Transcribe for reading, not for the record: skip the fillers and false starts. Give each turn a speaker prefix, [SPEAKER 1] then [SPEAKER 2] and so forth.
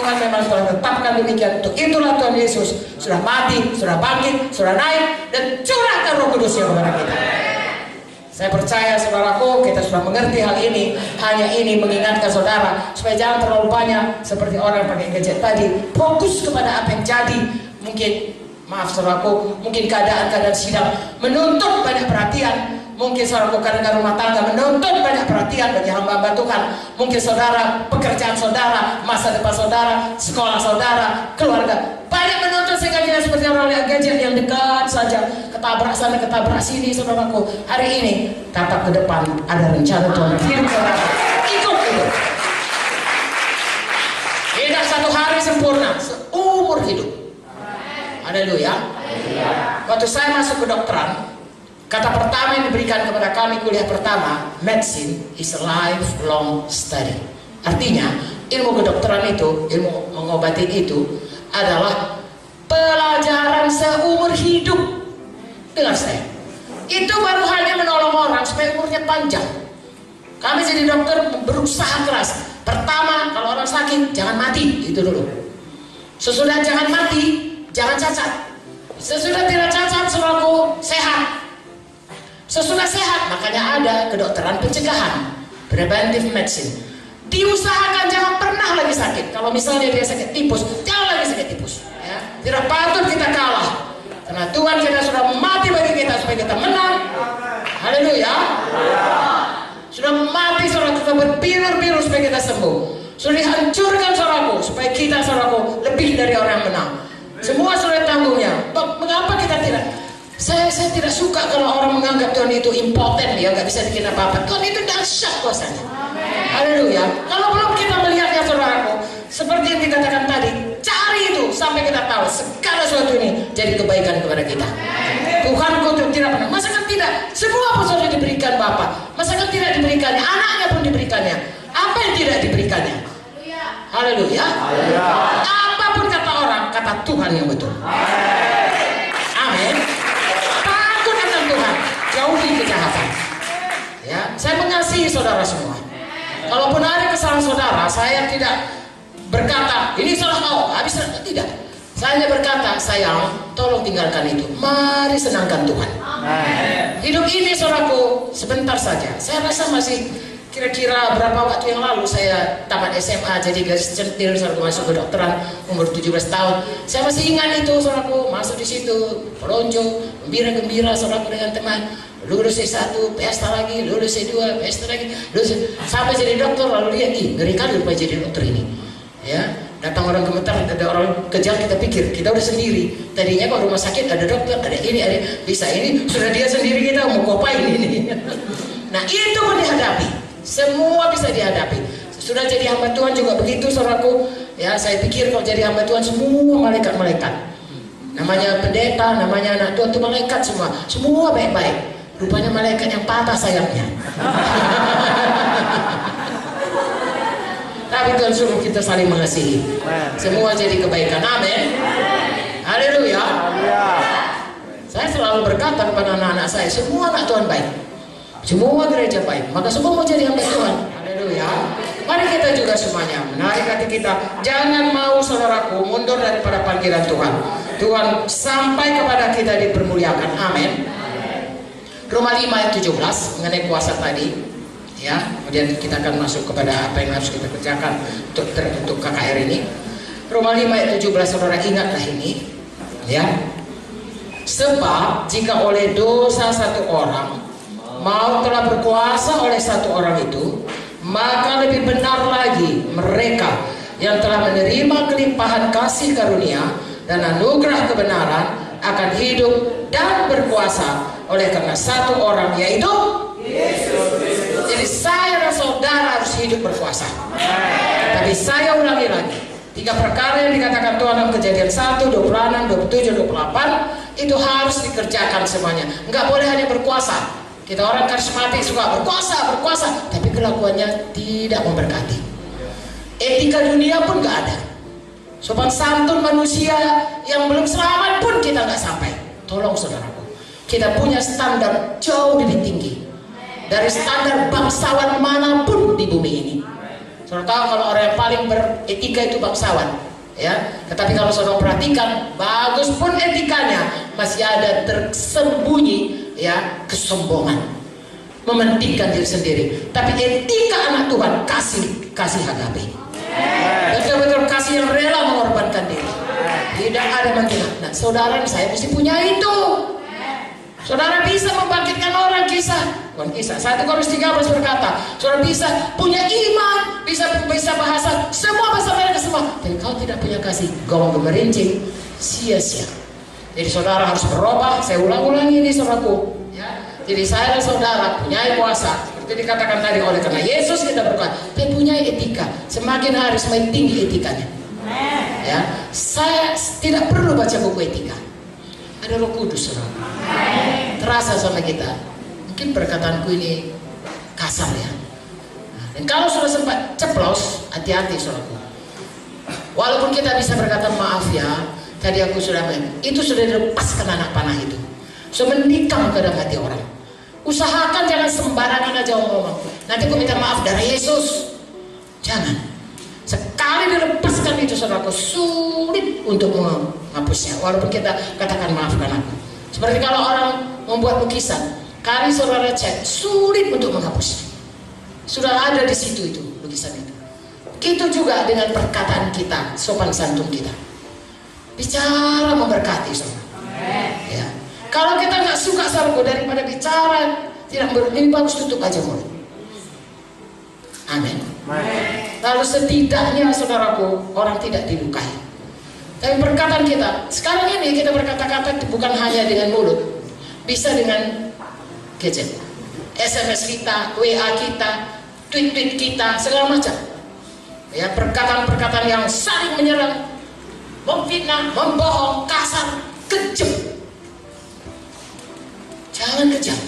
[SPEAKER 1] Tuhan memang telah tetapkan demikian. Untuk itulah Tuhan Yesus sudah mati, sudah bangkit, sudah naik, dan curahkan Roh Kudus-Nya kepada kita. Saya percaya saudaraku, kita sudah mengerti hal ini. Hanya ini mengingatkan saudara supaya jangan terlalu banyak seperti orang yang pakai gadget tadi. Fokus kepada apa yang jadi. Mungkin, maaf saudaraku, mungkin keadaan-keadaan sidang menuntut banyak perhatian. Mungkin saudaraku kadang-kadang rumah tangga menuntut banyak perhatian bagi hamba-hamba Tuhan. Mungkin saudara, pekerjaan saudara, masa depan saudara, sekolah saudara, keluarga banyak menuntut sehingga kita seperti orang lihat gadget yang dekat saja, ketabrak sana, ketabrak sini. Saudaraku, hari ini tatap ke depan, ada rencana Tuhan hidup saudara. Ikut itu. Tidak satu hari sempurna, seumur hidup. Haleluya. Waktu saya masuk kedokteran, kata pertama yang diberikan kepada kami kuliah pertama, medicine is a lifelong study. Artinya, ilmu kedokteran itu, ilmu mengobati itu adalah pelajaran seumur hidup. Dengar saya, itu baru hanya menolong orang supaya umurnya panjang. Kami jadi dokter berusaha keras. Pertama, kalau orang sakit, jangan mati, itu dulu. Sesudah jangan mati, jangan cacat. Sesudah tidak cacat, selalu sehat. Sesudah sehat, makanya ada kedokteran pencegahan, preventive medicine. Diusahakan jangan pernah lagi sakit. Kalau misalnya dia sakit tipus, jangan lagi sakit tipus. Ya. Tidak patut kita kalah, karena Tuhan kita sudah mati bagi kita supaya kita menang. Haleluya. Sudah mati, saudara, kita berbiru-biru supaya kita sembuh. Sudah dihancurkan, saudaraku, supaya kita, saudaraku, lebih dari orang yang menang. Semua sudah tanggungnya. Mengapa kita tidak? Saya tidak suka kalau orang menganggap Tuhan itu impoten, dia nggak bisa bikin apa-apa. Tuhan itu dahsyat kuasanya. Haleluya. Kalau belum kita melihatnya, saudaraku, seperti yang dikatakan tadi, cari itu sampai kita tahu segala sesuatu ini jadi kebaikan kepada kita. Tuhan kutuk tidak pernah. Masa kan tidak? Semua pun sudah diberikan Bapa. Masa kan tidak diberikannya? Anaknya pun diberikannya. Apa yang tidak diberikannya? Haleluya. Apapun kata orang, kata Tuhan yang betul. Amin. Takut akan Tuhan, jauhi kejahatan. Ya, saya mengasihi saudara semua. Kalaupun ada kesalahan saudara, saya tidak berkata ini salah kau, habis tidak. Saya hanya berkata, sayang, tolong tinggalkan itu. Mari senangkan Tuhan. Hidup ini, saudaraku, sebentar saja. Saya rasa masih kira-kira berapa waktu yang lalu saya tamat SMA, jadi garis centil, saudaraku, masuk ke kedokteran umur 17 tahun. Saya masih ingat itu, saudaraku, masuk di situ, pelonjo, gembira-gembira, saudaraku, dengan teman. Lulus S1, pesta lagi, lulus S2, pesta lagi, lulus sampai jadi dokter. Lalu dia, ngeri kali lupa jadi dokter ini. Ya, datang orang gemetar, ada orang kejar, kita pikir kita udah sendiri. Tadinya kalau rumah sakit ada dokter, ada ini, ada bisa ini, sudah dia sendiri, kita mau kopain ini. Nah, itu pun dihadapi. Semua bisa dihadapi. Sudah jadi hamba Tuhan juga begitu, saudaraku. Ya, saya pikir kalau jadi hamba Tuhan semua malaikat-malaikat. Namanya pendeta, namanya anak Tuhan itu malaikat semua. Semua baik-baik. Rupanya malaikat yang patah sayapnya. Tapi Tuhan suruh kita saling mengasihi. Semua jadi kebaikan. Amin. Haleluya. Saya selalu berkata kepada anak-anak saya, semua anak Tuhan baik. Semua gereja baik. Maka semua mau jadi hamba Tuhan. Haleluya. Mari kita juga semuanya menarik hati kita. Jangan mau, saudaraku, mundur daripada panggilan Tuhan. Tuhan sampai kepada kita dipermuliakan. Amin. Roma 5 ayat 17 mengenai kuasa tadi. Ya, kemudian kita akan masuk kepada apa yang harus kita kerjakan untuk KKR ini. Roma 5 ayat 17, saudara ingatlah ini. Ya. Sebab jika oleh dosa satu orang maut telah berkuasa oleh satu orang itu, maka lebih benar lagi mereka yang telah menerima kelimpahan kasih karunia dan anugerah kebenaran akan hidup dan berkuasa oleh karena satu orang, yaitu Yesus. Jadi saya dan saudara harus hidup berkuasa. Tapi saya ulangi lagi, 3 perkara yang dikatakan Tuhan dalam Kejadian 1, 26, 27, 28 itu harus dikerjakan semuanya. Enggak boleh hanya berkuasa. Kita orang karismatik suka berkuasa, tapi kelakuannya tidak memberkati. Etika dunia pun enggak ada. Sopan santun manusia yang belum selamat pun kita nggak sampai. Tolong saudaraku, kita punya standar jauh lebih tinggi dari standar bangsawan manapun di bumi ini. Saudara tahu kalau orang yang paling beretika itu bangsawan, ya. Tetapi kalau saudara perhatikan, bagus pun etikanya, masih ada tersembunyi, ya, kesombongan, mementingkan diri sendiri. Tapi etika anak Tuhan kasih agape, betul-betul kasih yang rela mengorbankan diri, tidak ada menghina. Nah, saudara dan saya mesti punya itu. Saudara bisa membangkitkan orang, bukan kisah. 1 Korintus 13 berkata, saudara bisa punya iman, bisa bahasa, semua bahasa mereka semua. Tapi kalau tidak punya kasih, gawang gemerincing, sia-sia. Jadi saudara harus berubah. Saya ulang-ulangi ini, saudaraku. Ya. Jadi saya dan saudara punya kuasa. Seperti dikatakan tadi, oleh karena Yesus kita berkuasa. Tapi punya etika. Semakin hari semakin tinggi etikanya. Ya. Saya tidak perlu baca buku etika. Ada Roh Kudus, saudara. Terasa sama kita. Mungkin perkataanku ini kasar, ya. Dan kalau sudah sempat ceplos, hati-hati, saudaraku. Walaupun kita bisa berkata maaf, ya, tadi aku sudah itu sudah dilepaskan anak panah itu. Sudah menikam ke dalam hati orang. Usahakan jangan sembarangan aja ngomong. Nanti aku minta maaf dari Yesus. Jangan. Sekali dilepaskan itu, saudaraku, sulit untuk menghapusnya. Walaupun kita katakan maafkan aku. Seperti kalau orang membuat lukisan, kali saudara cek, sulit untuk menghapusnya. Sudah ada di situ itu lukisan itu. Begitu juga dengan perkataan kita, sopan santun kita. Bicara memberkati, saudara. Ya. Kalau kita nggak suka, saudaraku, daripada bicara tidak lebih bagus tutup aja mulut. Amin. Lalu setidaknya, saudaraku, orang tidak dilukai. Tapi perkataan kita sekarang ini, kita berkata-kata bukan hanya dengan mulut, bisa dengan gadget, SMS kita, WA kita, tweet kita, segala macam. Ya, perkataan-perkataan yang saling menyerang, memfitnah, membohong, kasar, kejam. Jangan kejam.